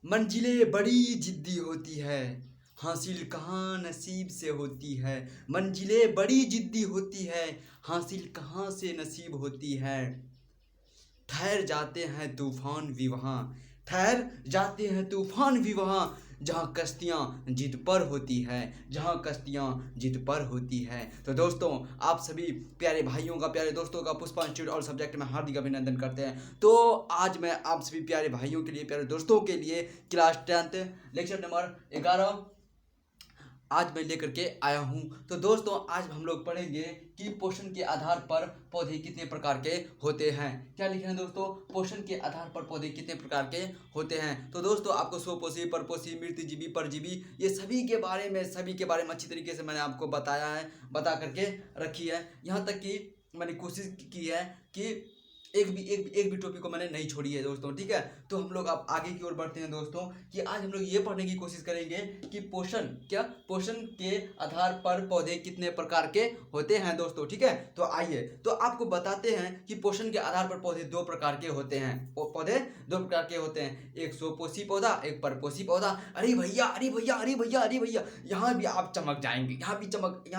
मंजिलें बड़ी जिद्दी होती है, हासिल कहाँ नसीब से होती है। मंजिलें बड़ी जिद्दी होती है, हासिल कहाँ से नसीब होती है। ठहर जाते हैं तूफान भी वहाँ, ठहर जाते हैं तूफान भी वहाँ, जहाँ कश्तियाँ जिद पर होती है, जहाँ कश्तियाँ जिद पर होती है। तो दोस्तों, आप सभी प्यारे भाइयों का, प्यारे दोस्तों का पुष्पा इंस्टीट्यूट और सब्जेक्ट में हार्दिक अभिनंदन करते हैं। तो आज मैं आप सभी प्यारे भाइयों के लिए, प्यारे दोस्तों के लिए क्लास 10 लेक्चर नंबर 11 आज मैं लेकर के आया हूँ। तो दोस्तों, आज हम लोग पढ़ेंगे कि पोषण के आधार पर पौधे कितने प्रकार के होते हैं। क्या लिखे हैं दोस्तों? पोषण के आधार पर पौधे कितने प्रकार के होते हैं। तो दोस्तों, आपको स्वपोषी, परपोषी, मृतजीवी, परजीवी, ये सभी के बारे में अच्छी तरीके से मैंने आपको बताया है, बता करके रखी है। यहाँ तक कि मैंने कोशिश की है कि एक भी टॉपिक को मैंने नहीं छोड़ी है दोस्तों, ठीक है। तो हम लोग अब आगे की ओर बढ़ते हैं दोस्तों, कि आज हम लोग ये पढ़ने की कोशिश करेंगे कि पोषण के आधार पर पौधे कितने प्रकार के होते हैं दोस्तों, ठीक है। तो आइए, तो आपको बताते हैं कि पोषण के आधार पर पौधे दो प्रकार के होते हैं। पौधे दो प्रकार के होते हैं, एक स्वपोषी पौधा, एक परपोषी पौधा। अरे भैया, अरे भैया, अरे भैया, अरे भैया, यहाँ भी आप चमक जाएंगे, यहाँ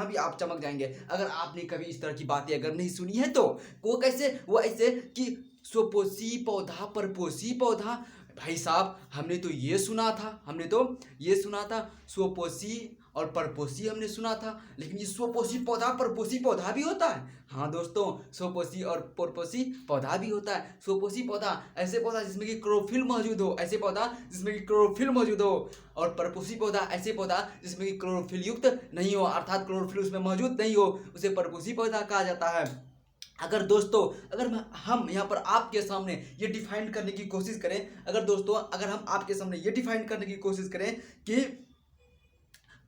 भी आप चमक जाएंगे अगर आपने कभी इस तरह की बातें अगर नहीं सुनी है। तो वो कैसे? वो ऐसे कि स्वपोषी पौधा, परपोषी पौधा। भाई साहब, हमने तो ये सुना था स्वपोषी और परपोषी हमने सुना था, लेकिन ये स्वपोषी पौधा, परपोषी पौधा भी होता है। हाँ दोस्तों, स्वपोषी और परपोषी पौधा भी होता है। स्वपोषी पौधा ऐसे पौधा जिसमें कि क्लोरोफिल मौजूद हो, ऐसे पौधा जिसमें कि क्लोरोफिल मौजूद हो। और परपोषी पौधा ऐसे पौधा जिसमें कि क्लोरोफिल युक्त नहीं हो, अर्थात क्लोरोफिल उसमें मौजूद नहीं हो, उसे परपोषी पौधा कहा जाता है। अगर दोस्तों, हम यहाँ पर आपके सामने ये डिफाइन करने की कोशिश करें, अगर हम आपके सामने ये डिफाइन करने की कोशिश करें कि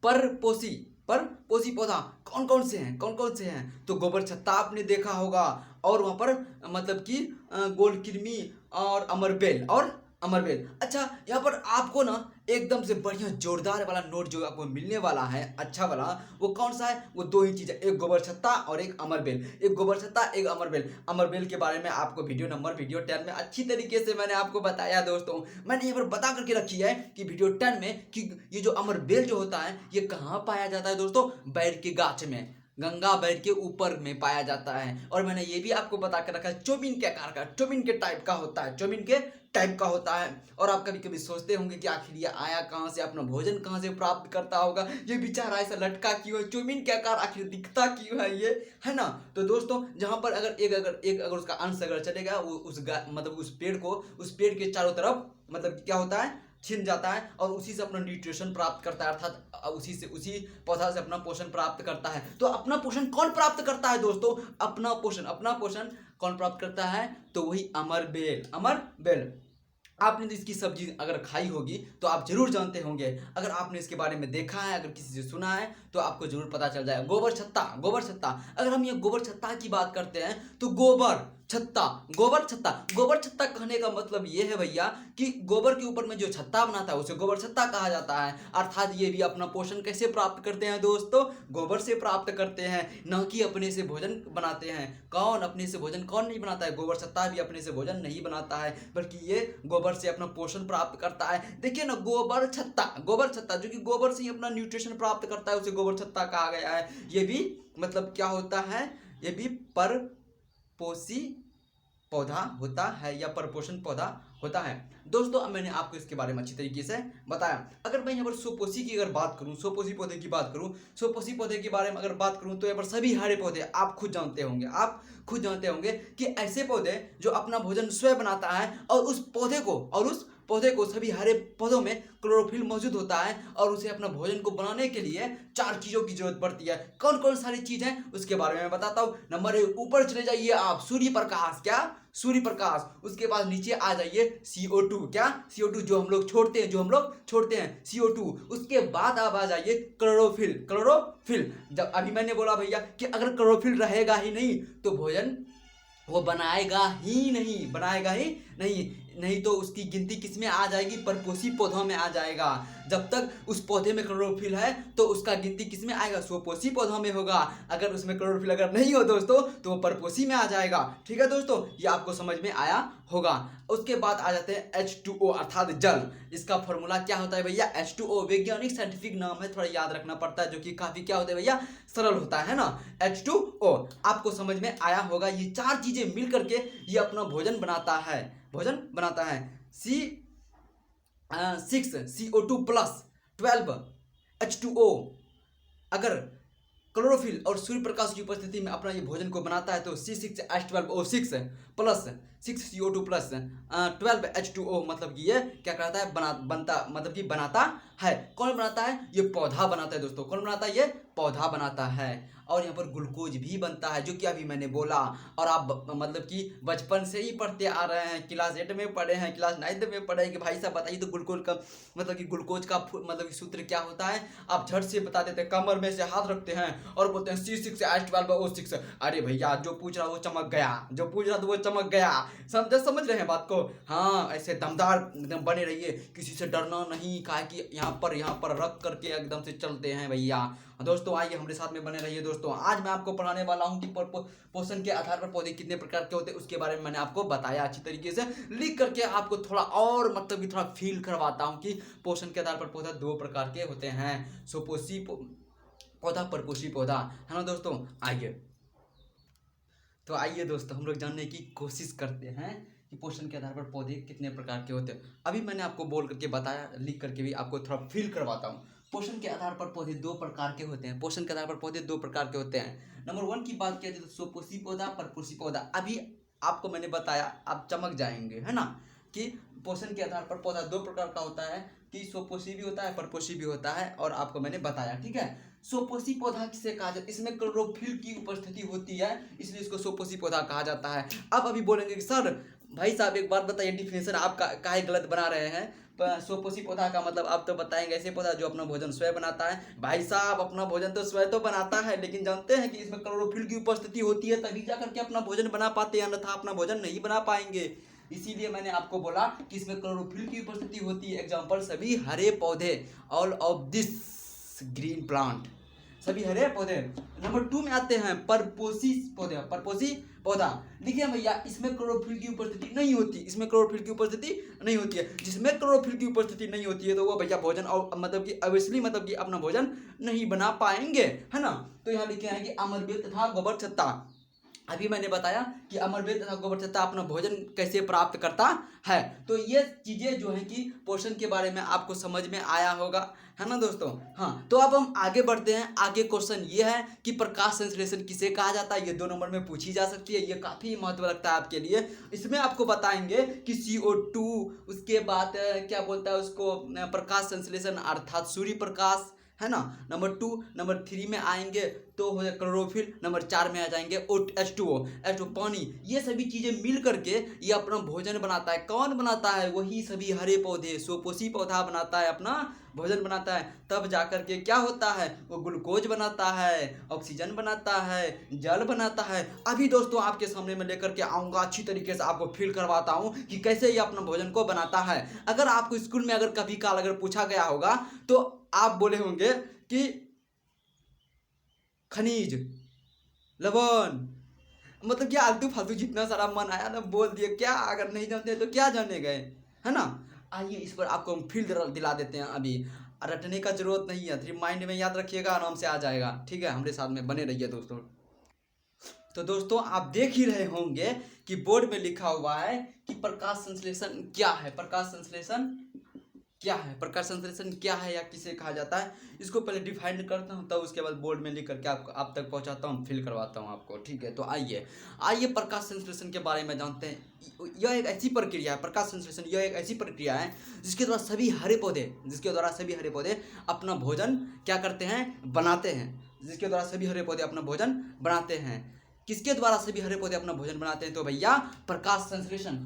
परपोषी पौधा कौन कौन से हैं, तो गोबर छत्ता आपने देखा होगा, और वहाँ पर मतलब कि गोल कृमि और अमरबेल। अच्छा, यहाँ पर आपको ना एकदम से बढ़िया जोरदार वाला नोट जो आपको मिलने वाला है, अच्छा वाला, वो कौन सा है? वो दो ही चीज़ है, एक गोबर छत्ता और एक अमरबेल। एक गोबर छत्ता, एक अमरबेल के बारे में आपको वीडियो 10 में अच्छी तरीके से मैंने आपको बताया दोस्तों। मैंने यहाँ पर बता करके रखी है कि वीडियो 10 में कि ये जो अमरबेल जो होता है, ये कहाँ पाया जाता है दोस्तों? बैर के गाछ में, गंगा बैर के ऊपर में पाया जाता है। और मैंने ये भी आपको बता कर रखा है, चौबीन के आकार का, चौबीन के टाइप का होता है। और आप कभी कभी सोचते होंगे कि आखिर ये आया कहाँ से, अपना भोजन कहाँ से प्राप्त करता होगा, ये बेचारा ऐसा लटका क्यों है, चौबीन के आकार आखिर दिखता क्यों है ये, है ना। तो दोस्तों, जहाँ पर अगर उसका अंश अगर चलेगा, वो उस पेड़ के चारों तरफ मतलब क्या होता है, छिन जाता है, और उसी से अपना न्यूट्रिशन प्राप्त करता है, अर्थात उसी पौधा से अपना पोषण प्राप्त करता है। तो अपना पोषण कौन प्राप्त करता है दोस्तों? अपना पोषण कौन प्राप्त करता है? तो वही अमरबेल। आपने तो इसकी सब्जी अगर खाई होगी तो आप जरूर जानते होंगे। अगर आपने इसके बारे में देखा है, अगर किसी से सुना है, तो आपको जरूर पता चल जाएगा। गोबर छत्ता, अगर हम ये गोबर छत्ता की बात करते हैं, तो गोबर छत्ता कहने का मतलब ये है भैया कि गोबर के ऊपर में जो छत्ता बनाता है उसे गोबर छत्ता कहा जाता है। अर्थात ये भी अपना पोषण कैसे प्राप्त करते हैं दोस्तों? गोबर से प्राप्त करते हैं, न कि अपने से भोजन बनाते हैं। अपने से भोजन कौन नहीं बनाता है? गोबर छत्ता भी अपने से भोजन नहीं बनाता है, बल्कि ये गोबर से अपना पोषण प्राप्त करता है। देखिए ना, गोबर छत्ता जो कि गोबर से ही अपना न्यूट्रिशन प्राप्त करता है, उसे गोबर छत्ता कहा गया है। ये भी मतलब क्या होता है? ये भी परपोषी पौधा होता है या परपोषण पौधा होता है दोस्तों। अब मैंने आपको इसके बारे में अच्छी तरीके से बताया। अगर मैं यहाँ पर स्वपोषी की अगर बात करूँ, स्वपोषी पौधे की बात करूँ, स्वपोषी पौधे के बारे में अगर बात करूँ, तो यहाँ पर सभी हरे पौधे आप खुद जानते होंगे कि ऐसे पौधे जो अपना भोजन स्वयं बनाता है, और उस पौधे को सभी हरे पौधों में क्लोरोफिल मौजूद होता है, और उसे अपना भोजन को बनाने के लिए 4 चीज़ों की जरूरत पड़ती है। कौन कौन सारी चीज़ है उसके बारे में मैं बताता हूँ। नंबर 1, ऊपर चले जाइए आप, सूर्य प्रकाश। उसके बाद नीचे आ जाइए CO2, CO2 जो हम लोग छोड़ते हैं CO2। उसके बाद आप आ जाइए क्लोरोफिल। जब अभी मैंने बोला भैया कि अगर क्लोरोफिल रहेगा ही नहीं तो भोजन वो बनाएगा ही नहीं। नहीं तो उसकी गिनती किस में आ जाएगी, परपोषी पौधों में आ जाएगा। जब तक उस पौधे में क्लोरोफिल है तो उसका गिनती किस में आएगा, स्वपोषी पौधों में होगा। अगर उसमें क्लोरोफिल अगर नहीं हो दोस्तों तो वो परपोषी में आ जाएगा। ठीक है दोस्तों, ये आपको समझ में आया होगा। उसके बाद आ जाते हैं H2O अर्थात जल। इसका फॉर्मूला क्या होता है भैया, H2O वैज्ञानिक साइंटिफिक नाम है, थोड़ा याद रखना पड़ता है, जो कि काफी क्या होता है भैया, सरल होता है ना। H2O आपको समझ में आया होगा। ये चार चीजें मिल करके ये अपना भोजन बनाता है, भोजन बनाता है। C6 CO2 प्लस 12 H2O अगर क्लोरोफिल और सूर्य प्रकाश की उपस्थिति में अपना ये भोजन को बनाता है तो C6H12O6 plus 6CO2 plus 12H2O मतलब कि ये क्या करता है, बनता मतलब कि बनाता है। कौन बनाता है, ये पौधा बनाता है दोस्तों। कौन बनाता है, ये पौधा बनाता है। और यहाँ पर ग्लूकोज भी बनता है, जो कि अभी मैंने बोला। और आप मतलब कि बचपन से ही पढ़ते आ रहे हैं, क्लास 8 में पढ़े हैं, क्लास 9 में पढ़े हैं कि भाई साहब बताइए तो ग्लूकोज का मतलब कि ग्लूकोज का मतलब कि सूत्र क्या होता है। आप झट से बता देते हैं, कमर में से हाथ रखते हैं और बोलते हैं C6H12O6। अरे भैया जो पूछ रहा वो चमक गया, जो पूछ रहा तो वो चमक गया। समझ रहे हैं बात को। हाँ, ऐसे दमदार एकदम बने रहिए, किसी से डरना नहीं, काहे कि यहाँ पर रख करके एकदम से चलते हैं भैया। दोस्तों आइए हमारे साथ में बने रहिए दोस्तों। आज मैं आपको पढ़ाने वाला हूँ कि पोषण के आधार पर पौधे कितने प्रकार के होते हैं, उसके बारे में मैंने आपको बताया अच्छी तरीके से लिख करके। आपको थोड़ा और मतलब कि थोड़ा फील करवाता हूँ कि पोषण के आधार पर पौधा 2 प्रकार के होते हैं, स्वपोषी पौधा, परपोषी पौधा, है ना दोस्तों। आइए दोस्तों हम लोग जानने की कोशिश करते हैं कि पोषण के आधार पर पौधे कितने प्रकार के होते हैं। अभी मैंने आपको बोल करके बताया, लिख करके भी आपको थोड़ा फील करवाता हूँ। पोषण के आधार पर पौधे 2 प्रकार के होते हैं। पोषण के आधार पर पौधे 2 प्रकार के होते हैं। नंबर 1 की बात किया जाए तो स्वपोषी पौधा, परपोषी पौधा। अभी आपको मैंने बताया, आप चमक जाएंगे, है ना, कि पोषण के आधार पर पौधा 2 प्रकार का होता है, कि स्वपोषी भी होता है, परपोषी भी होता है, और आपको मैंने बताया। ठीक है, स्वपोषी पौधा किसे कहा जाता है, इसमें क्लोरोफिल की उपस्थिति होती है, इसलिए इसको स्वपोषी पौधा कहा जाता है। अब अभी बोलेंगे कि सर भाई साहब एक बात बताइए, डिफिनेशन आप काहे गलत बना रहे हैं। स्वपोषी पौधा का मतलब आप तो बताएंगे ऐसे पौधा जो अपना भोजन स्वयं बनाता है। भाई साहब अपना भोजन तो स्वयं तो बनाता है, लेकिन जानते हैं कि इसमें क्लोरोफिल की उपस्थिति होती है, तभी जाकर के अपना भोजन बना पाते हैं, अन्यथा अपना भोजन नहीं बना पाएंगे। इसीलिए मैंने आपको बोला कि इसमें क्लोरोफिल की उपस्थिति होती है। एग्जाम्पल सभी हरे पौधे, all of this green plant, सभी हरे पौधे। नंबर 2 में आते हैं परपोषी पौधे, परपोषी पौधा। देखिए भैया इसमें क्लोरोफिल की उपस्थिति नहीं होती, इसमें क्लोरोफिल की उपस्थिति नहीं होती है। जिसमें क्लोरोफिल की उपस्थिति नहीं होती है तो वो भैया भोजन और मतलब कि ऑब्वियसली मतलब कि अपना भोजन नहीं बना पाएंगे, है ना। तो यहाँ लिखे हैं कि अमरबेल तथा गोबर छत्ता। अभी मैंने बताया कि अमरबेल तथा गोबर छत्ता अपना भोजन कैसे प्राप्त करता है। तो ये चीजें जो है कि पोषण के बारे में आपको समझ में आया होगा, है ना दोस्तों। हाँ, तो अब हम आगे बढ़ते हैं। आगे क्वेश्चन ये है कि प्रकाश संश्लेषण किसे कहा जाता है। ये 2 नंबर में पूछी जा सकती है, ये काफी महत्व रखता है आपके लिए। इसमें आपको बताएंगे कि CO2, उसके बाद क्या बोलता है उसको, प्रकाश संश्लेषण अर्थात सूर्य प्रकाश, है ना। नंबर 2, नंबर 3 में आएंगे तो हो जाए क्लोरोफिल। नंबर 4 में आ जाएंगे H2O पानी। ये सभी चीजें मिल करके ये अपना भोजन बनाता है। कौन बनाता है, वही सभी हरे पौधे, स्वपोषी पौधा बनाता है, अपना भोजन बनाता है। तब जाकर के क्या होता है, वो ग्लूकोज बनाता है, ऑक्सीजन बनाता है, जल बनाता है। अभी दोस्तों आपके सामने में लेकर के आऊंगा, अच्छी तरीके से आपको फील करवाता हूँ कि कैसे ये अपना भोजन को बनाता है। अगर आपको स्कूल में अगर कभी काल अगर पूछा गया होगा तो आप बोले होंगे कि खनिज, लवण, मतलब क्या आलतू फालतू जितना सारा मन आया ना बोल दिए। क्या अगर नहीं जानते तो क्या जाने गए, है ना। आइए इस पर आपको हम फील दिला देते हैं। अभी रटने का जरूरत नहीं है, सिर्फ माइंड में याद रखिएगा, आराम से आ जाएगा। ठीक है, हमारे साथ में बने रहिए दोस्तों। तो दोस्तों आप देख ही रहे होंगे कि बोर्ड में लिखा हुआ है कि प्रकाश संश्लेषण क्या है। प्रकाश संश्लेषण क्या है, प्रकाश संश्लेषण क्या है या किसे कहा जाता है, इसको पहले डिफाइन करता हूँ, तब उसके बाद बोर्ड में लिख करके आपको आप तक पहुँचाता हूँ, फिल करवाता हूँ आपको। ठीक है, तो आइए प्रकाश संश्लेषण के बारे में जानते हैं। यह एक ऐसी प्रक्रिया है, प्रकाश संश्लेषण यह एक ऐसी प्रक्रिया है जिसके द्वारा सभी हरे पौधे अपना भोजन क्या करते हैं, बनाते हैं। जिसके द्वारा सभी हरे पौधे अपना भोजन बनाते हैं। किसके द्वारा सभी हरे पौधे अपना भोजन बनाते हैं, तो भैया प्रकाश संश्लेषण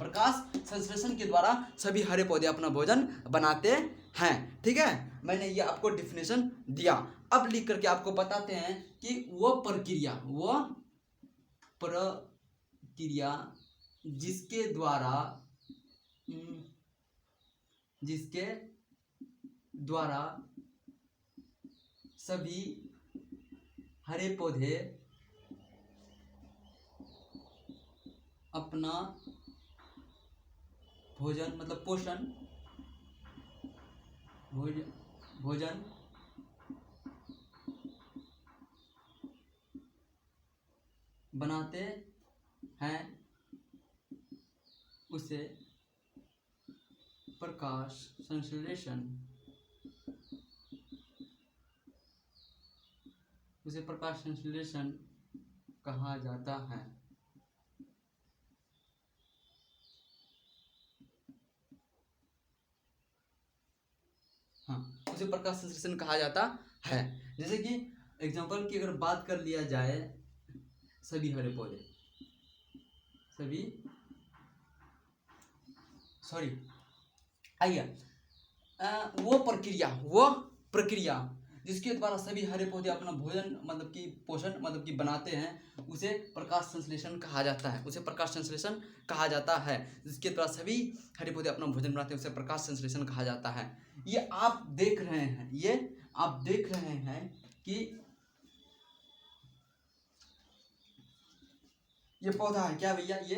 के द्वारा सभी हरे पौधे अपना भोजन बनाते हैं। ठीक है, मैंने ये आपको डिफिनेशन दिया। अब लिख करके आपको बताते हैं कि वो प्रक्रिया जिसके द्वारा जिसके द्वारा सभी हरे पौधे अपना भोजन मतलब पोषण भोजन बनाते हैं, उसे प्रकाश संश्लेषण कहा जाता है। हाँ, उसे प्रकाश संश्लेषण कहा जाता है। जैसे कि एग्जांपल की अगर बात कर लिया जाए, सभी हरे पौधे आइए वो प्रक्रिया जिसके द्वारा सभी हरे पौधे अपना भोजन मतलब कि पोषण मतलब कि बनाते हैं, उसे प्रकाश संश्लेषण कहा जाता है। जिसके द्वारा सभी हरे पौधे अपना भोजन बनाते हैं, उसे प्रकाश संश्लेषण कहा जाता है। ये आप देख रहे हैं कि ये पौधा है क्या भैया? ये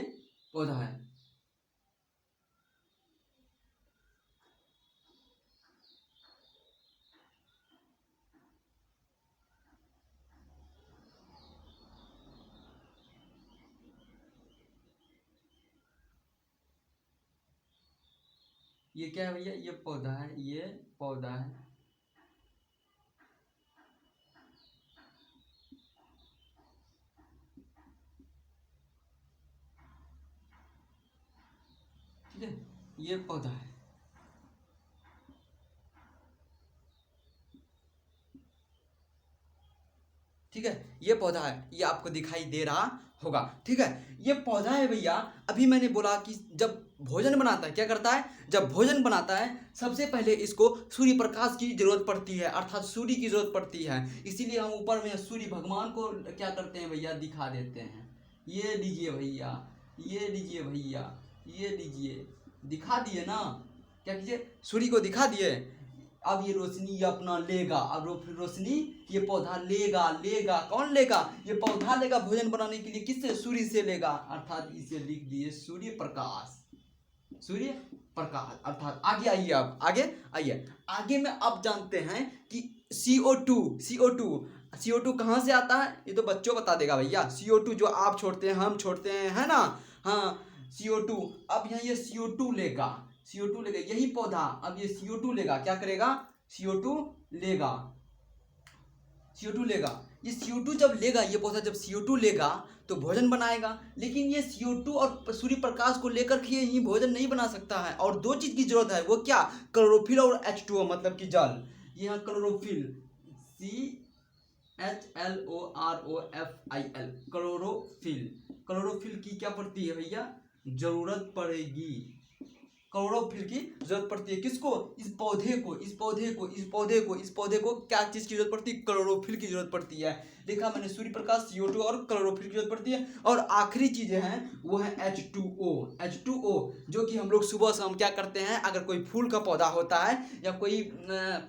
पौधा है। ये क्या है भैया? ये पौधा है। ठीक है, ये पौधा है। ठीक है, ये पौधा है, ये आपको दिखाई दे रहा होगा। ठीक है, ये पौधा है भैया। अभी मैंने बोला कि जब भोजन बनाता है, क्या करता है? जब भोजन बनाता है, सबसे पहले इसको सूर्य प्रकाश की जरूरत पड़ती है, अर्थात सूर्य की जरूरत पड़ती है। इसीलिए हम ऊपर में सूर्य भगवान को क्या करते हैं भैया? दिखा देते हैं। ये लीजिए भैया, दिखा दिए ना। क्या कीजिए? सूर्य को दिखा दिए। अब ये रोशनी अपना लेगा, फिर रोशनी ये पौधा लेगा। कौन लेगा? ये पौधा लेगा भोजन बनाने के लिए। किससे? सूर्य से लेगा, अर्थात इसे लिख दिए सूर्य प्रकाश। अर्थात आगे आइए, अब आगे में आप जानते हैं कि CO2 कहाँ से आता है? ये तो बच्चों बता देगा भैया। CO2 जो आप छोड़ते हैं, हम छोड़ते हैं, है ना? हाँ, CO2। अब यहाँ ये CO2 लेगा, यही पौधा अब ये CO2 लेगा। क्या करेगा? CO2 लेगा। ये CO2 जब लेगा, ये पौधा जब CO2 लेगा तो भोजन बनाएगा। लेकिन ये CO2 और सूर्य प्रकाश को लेकर के ही भोजन नहीं बना सकता है, और दो चीज की जरूरत है। वो क्या? क्लोरोफिल और H2O मतलब कि जल। यहाँ क्लोरोफिल CHLOROFIL, क्लोरोफिल की क्या पड़ती है भैया? जरूरत पड़ेगी। क्लोरोफिल की जरूरत पड़ती है। किसको? इस पौधे को क्या चीज की जरूरत पड़ती है? क्लोरोफिल की जरूरत पड़ती है। देखा मैंने, सूर्य प्रकाश, CO2 और क्लोरोफिल की जरूरत पड़ती है। और आखिरी चीजें हैं वो है H2O, जो कि हम लोग सुबह शाम क्या करते हैं? अगर कोई फूल का पौधा होता है या कोई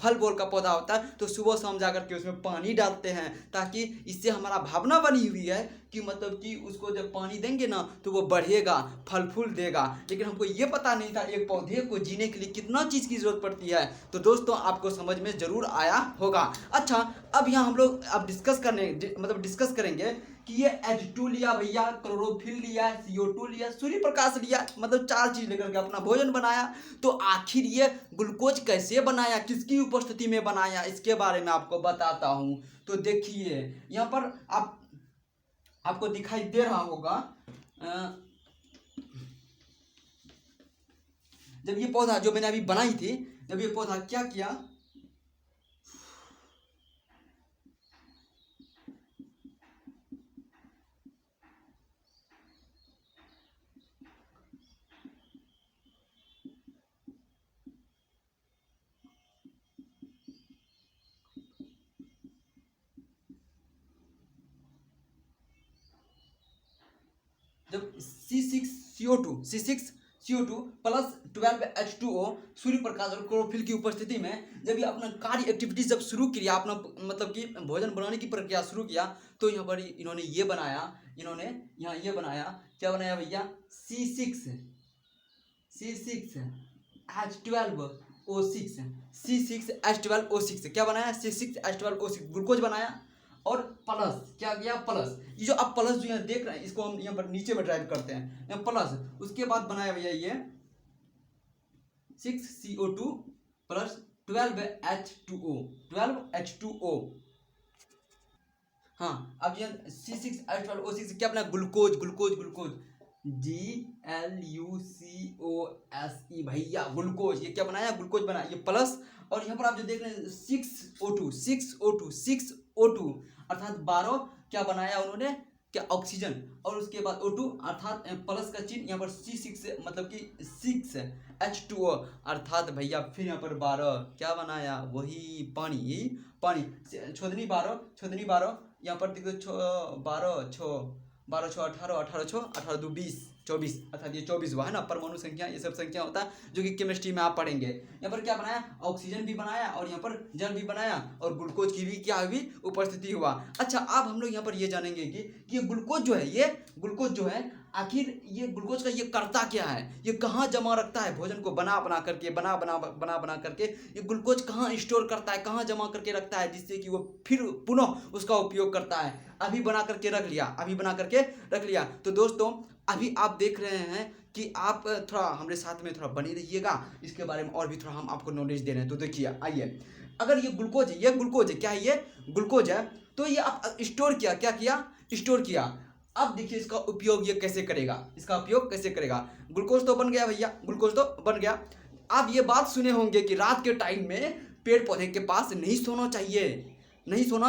फल बोल का पौधा होता है, तो सुबह शाम जाकर के उसमें पानी डालते हैं, ताकि इससे हमारा भावना बनी हुई है कि मतलब कि उसको जब पानी देंगे ना तो वो बढ़ेगा, फल फूल देगा। लेकिन हमको ये पता नहीं था एक पौधे को जीने के लिए कितना चीज़ की जरूरत पड़ती है। तो दोस्तों, आपको समझ में जरूर आया होगा। अच्छा, अब यहाँ हम लोग अब डिस्कस करेंगे कि ये H2 लिया भैया, क्लोरोफिल लिया, CO2 लिया, सूर्य प्रकाश लिया, मतलब 4 चीज लेकर के अपना भोजन बनाया। तो आखिर ये ग्लूकोज कैसे बनाया, किसकी उपस्थिति में बनाया, इसके बारे में आपको बताता हूँ। तो देखिए, यहाँ पर आपको दिखाई दे रहा होगा, जब ये पौधा जो मैंने अभी बनाई थी, जब ये पौधा क्या किया, जब C6CO2 CO2 plus 12H2O Surya Prakash और क्लोरोफिल की उपस्थिति में जब ये अपना कार्य एक्टिविटी जब शुरू किया, अपना मतलब कि भोजन बनाने की प्रक्रिया शुरू किया, तो यहाँ पर इन्होंने ये बनाया, इन्होंने यहाँ ये बनाया, क्या बनाया भैया, C6H12O6 क्या बनाया, C6H12O6 ग्लूकोज बनाया। और प्लस क्या किया, प्लस ये जो आप प्लस जो यहाँ देख रहे हैं, इसको हम यहाँ पर नीचे में ड्राइव करते हैं, यहाँ प्लस, उसके बाद बनाया भैया ये 6CO2 प्लस 12H2O। हाँ, अब ये C6H12O6 क्या अपना ग्लूकोज GLUCOSE भैया, ग्लूकोज, ये क्या बनाया, ग्लूकोज बनाया, ये प्लस। और यहाँ पर आप जो देख रहे हैं 6O2 अर्थात 12 क्या बनाया उन्होंने, क्या, ऑक्सीजन, और उसके बाद O2 अर्थात प्लस का चिन्ह, यहाँ पर C6 मतलब कि 6H2O अर्थात भैया फिर यहाँ पर 12 क्या बनाया, वही पानी छोदनी 12 यहाँ पर देखो 12 छो 18 2 20 24 अर्थात ये 24 हुआ है ना, परमाणु संख्या, ये सब संख्या होता है जो कि केमिस्ट्री में आप पढ़ेंगे। यहाँ पर क्या बनाया, ऑक्सीजन भी बनाया और यहाँ पर जल भी बनाया और ग्लूकोज की भी क्या हुई, उपस्थिति हुआ। अच्छा, अब हम लोग यहाँ पर ये जानेंगे कि ये ग्लूकोज जो है आखिर ये ग्लूकोज का ये करता क्या है, ये कहाँ जमा रखता है भोजन को बना बना करके ये ग्लूकोज कहाँ स्टोर करता है, कहाँ जमा करके रखता है, जिससे कि वो फिर पुनः उसका उपयोग करता है। अभी बना करके रख लिया। तो दोस्तों अभी आप देख रहे हैं कि आप थोड़ा हमारे साथ में थोड़ा बने रहिएगा, इसके बारे में और भी थोड़ा हम आपको नॉलेज दे रहे हैं। तो देखिए, आइए, अगर ये ग्लूकोज है, क्या है, ये ग्लूकोज है, तो ये आप स्टोर किया। अब देखिए इसका उपयोग ये कैसे करेगा, ग्लूकोज तो बन गया भैया, आप ये बात सुने होंगे कि रात के टाइम में पेड़ पौधे के पास नहीं सोना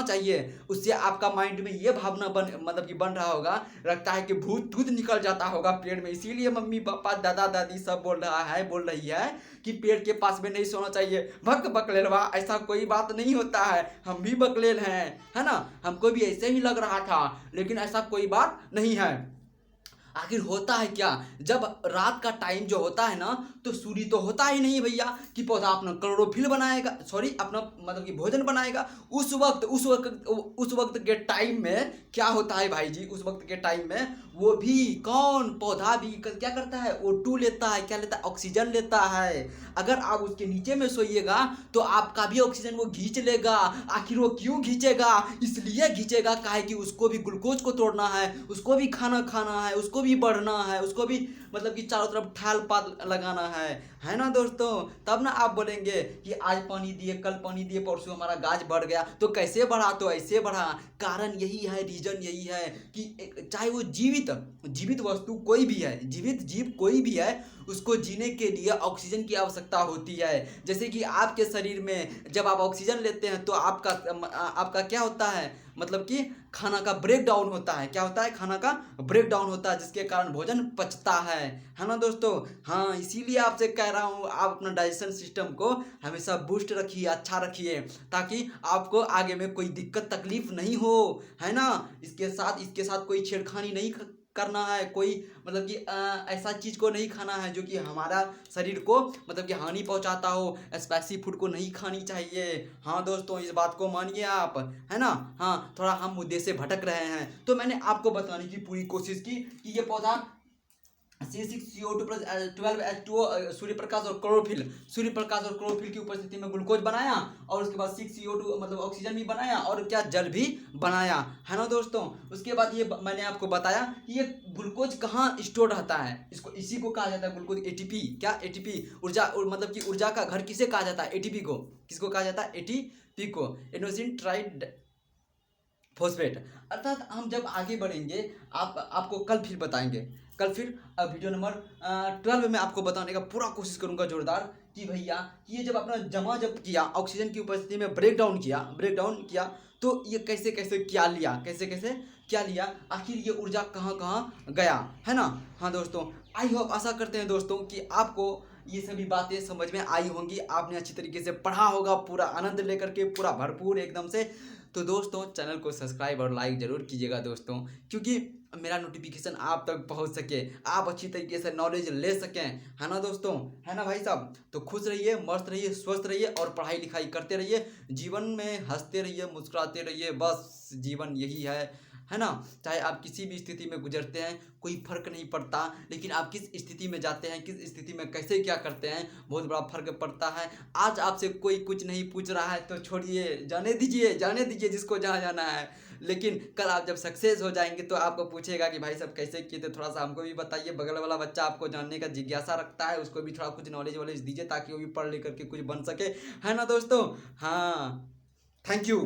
चाहिए, उससे आपका माइंड में ये भावना बन रहा होगा, लगता है कि भूत दूध निकल जाता होगा पेड़ में, इसीलिए मम्मी पापा दादा दादी सब बोल रही है कि पेड़ के पास में नहीं सोना चाहिए। बकलेलवा, ऐसा कोई बात नहीं होता है, हम भी बकलेल हैं, है ना, हमको भी ऐसे ही लग रहा था, लेकिन ऐसा कोई बात नहीं है। आखिर होता है क्या, जब रात का टाइम जो होता है ना, तो सूर्य तो होता ही नहीं भैया कि पौधा अपना क्लोरोफिल बनाएगा, अपना मतलब कि भोजन बनाएगा। उस वक्त के टाइम में क्या होता है भाई जी, उस वक्त के टाइम में वो भी पौधा भी क्या करता है, O2 लेता है, क्या लेता है, ऑक्सीजन लेता है। अगर आप उसके नीचे में सोइएगा तो आपका भी ऑक्सीजन वो खींच लेगा। आखिर वो क्यों खींचेगा, इसलिए खींचेगा काहे कि उसको भी ग्लूकोज को तोड़ना है, उसको भी खाना है, उसको भी बढ़ना है, उसको भी मतलब कि चारों तरफ ठाल पात लगाना है ना दोस्तों। तब ना आप बोलेंगे कि आज पानी दिए, कल पानी दिए, परसों हमारा गाछ बढ़ गया। तो कैसे बढ़ा, तो ऐसे बढ़ा। कारण यही है, रीजन यही है कि चाहे वो जीवित वस्तु कोई भी है, जीवित जीव कोई भी है, उसको जीने के लिए ऑक्सीजन की आवश्यकता होती है। जैसे कि आपके शरीर में जब आप ऑक्सीजन लेते हैं तो आपका क्या होता है, मतलब कि खाना का ब्रेक डाउन होता है। क्या होता है, खाना का ब्रेक डाउन होता है, जिसके कारण भोजन पचता है ना दोस्तों। हाँ, इसीलिए आपसे कह रहा हूँ, आप अपना डाइजेशन सिस्टम को हमेशा बूस्ट रखिए, अच्छा रखिए, ताकि आपको आगे में कोई दिक्कत तकलीफ नहीं हो, है ना। इसके साथ कोई छेड़खानी नहीं करना है, कोई मतलब कि ऐसा चीज़ को नहीं खाना है जो कि हमारा शरीर को मतलब कि हानि पहुंचाता हो। स्पाइसी फूड को नहीं खानी चाहिए। हाँ दोस्तों, इस बात को मानिए आप, है ना। हाँ, थोड़ा हम मुद्दे से भटक रहे हैं, तो मैंने आपको बताने की पूरी कोशिश की कि ये पौधा C6CO2 plus 12H2O Surya Prakash और क्लोरोफिल की उपस्थिति में ग्लूकोज बनाया, और उसके बाद 6CO2 मतलब ऑक्सीजन भी बनाया, और क्या, जल भी बनाया, है ना दोस्तों। उसके बाद ये मैंने आपको बताया कि ये ग्लूकोज कहाँ स्टोर रहता है, इसी को कहा जाता है ग्लूकोज ATP। क्या, ATP ऊर्जा, मतलब कि ऊर्जा का घर किसे कहा जाता है, ATP को। किसको कहा जाता है, ATP को, एडेनोसिन ट्राई फॉस्फेट। अर्थात हम जब आगे बढ़ेंगे आपको कल फिर बताएंगे, वीडियो नंबर 12 में आपको बताने का पूरा कोशिश करूंगा जोरदार, कि भैया ये जब अपना जब किया, ऑक्सीजन की उपस्थिति में ब्रेक डाउन किया, तो ये कैसे क्या लिया, आखिर ये ऊर्जा कहाँ गया, है ना। हाँ दोस्तों, आई होप, आशा करते हैं दोस्तों कि आपको ये सभी बातें समझ में आई होंगी, आपने अच्छी तरीके से पढ़ा होगा, पूरा आनंद लेकर के, पूरा भरपूर एकदम से। तो दोस्तों, चैनल को सब्सक्राइब और लाइक ज़रूर कीजिएगा दोस्तों, क्योंकि मेरा नोटिफिकेशन आप तक पहुंच सके, आप अच्छी तरीके से नॉलेज ले सकें, है ना दोस्तों, है ना भाई साहब। तो खुश रहिए, मस्त रहिए, स्वस्थ रहिए और पढ़ाई लिखाई करते रहिए। जीवन में हंसते रहिए, मुस्कुराते रहिए, बस जीवन यही है ना। चाहे आप किसी भी स्थिति में गुजरते हैं कोई फर्क नहीं पड़ता, लेकिन आप किस स्थिति में जाते हैं, किस स्थिति में कैसे क्या करते हैं, बहुत बड़ा फर्क पड़ता है। आज आपसे कोई कुछ नहीं पूछ रहा है तो छोड़िए, जाने दीजिए जिसको जहाँ जाना है। लेकिन कल आप जब सक्सेस हो जाएंगे तो आपको पूछेगा कि भाई साहब कैसे किए थे, थोड़ा सा हमको भी बताइए। बगल वाला बच्चा आपको जानने का जिज्ञासा रखता है, उसको भी थोड़ा कुछ नॉलेज वॉलेज दीजिए ताकि वो भी पढ़ लिख करके कुछ बन सके, है ना दोस्तों। हाँ, थैंक यू।